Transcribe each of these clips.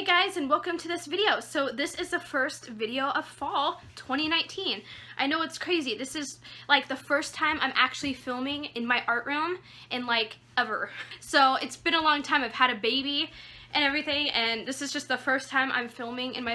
guys, and welcome to this video. So this is the first video of fall 2019. I know it's crazy. This is like the first time I'm actually filming in my art room in like ever. So it's been a long time. I've had a baby and everything, and this is just the first time I'm filming in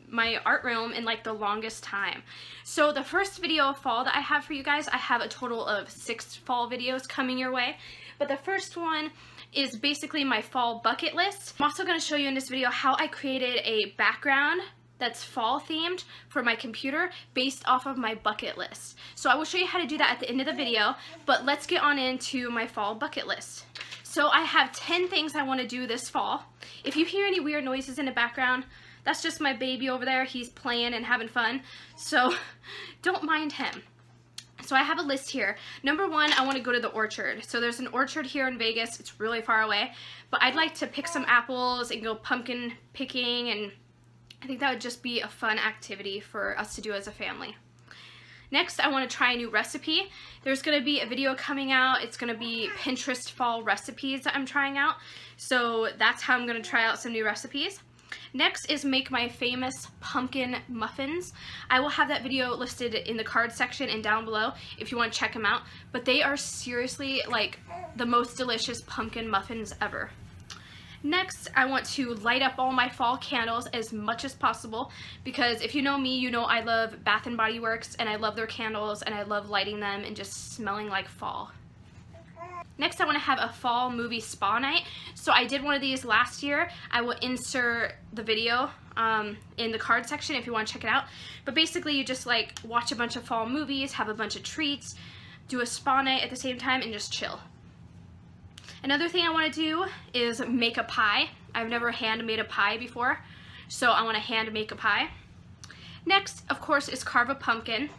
my art room in like the longest time. So the first video of fall that I have for you guys, I have a total of 6 fall videos coming your way. But the first one is basically my fall bucket list. I'm also going to show you in this video how I created a background that's fall themed for my computer based off of my bucket list. So I will show you how to do that at the end of the video, but let's get on into my fall bucket list. So I have 10 things I want to do this fall. If you hear any weird noises in the background, that's just my baby over there. He's playing and having fun, so don't mind him. So I have a list here. Number 1, I want to go to the orchard. So there's an orchard here in Vegas. It's really far away, but I'd like to pick some apples and go pumpkin picking, and I think that would just be a fun activity for us to do as a family. Next, I want to try a new recipe. There's going to be a video coming out. It's going to be Pinterest fall recipes that I'm trying out. So that's how I'm going to try out some new recipes. Next is make my famous pumpkin muffins. I will have that video listed in the card section and down below if you want to check them out. But they are seriously like the most delicious pumpkin muffins ever. Next, I want to light up all my fall candles as much as possible, because if you know me, you know I love Bath & Body Works and I love their candles and I love lighting them and just smelling like fall. Next, I want to have a fall movie spa night. So I did one of these last year. I will insert the video in the card section if you want to check it out. But basically, you just like watch a bunch of fall movies, have a bunch of treats, do a spa night at the same time, and just chill. Another thing I want to do is make a pie. I've never hand made a pie before, so I want to hand make a pie. Next, of course, is carve a pumpkin.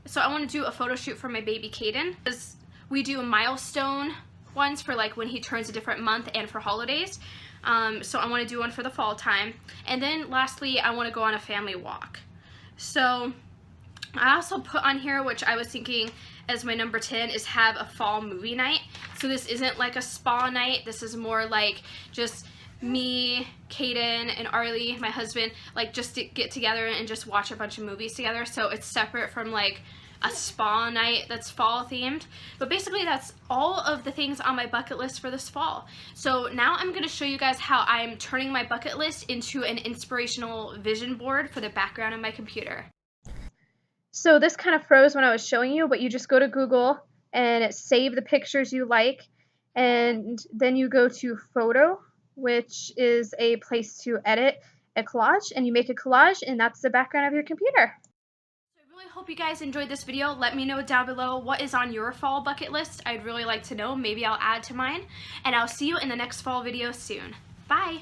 So I want to do a photo shoot for my baby Caden, because we do milestone ones for like when he turns a different month and for holidays. So I want to do one for the fall time. And then lastly, I want to go on a family walk. So I also put on here, which I was thinking as my number 10, is have a fall movie night. So this isn't like a spa night. This is more like just me, Caden, and Arlie, my husband, like just to get together and just watch a bunch of movies together. So it's separate from like a spa night that's fall themed. But basically that's all of the things on my bucket list for this fall. So now I'm going to show you guys how I'm turning my bucket list into an inspirational vision board for the background of my computer. So this kind of froze when I was showing you, but you just go to Google and save the pictures you like, and then you go to photo, which is a place to edit a collage, and you make a collage, and that's the background of your computer. So I really hope you guys enjoyed this video. Let me know down below what is on your fall bucket list. I'd really like to know. Maybe I'll add to mine, and I'll see you in the next fall video soon. Bye!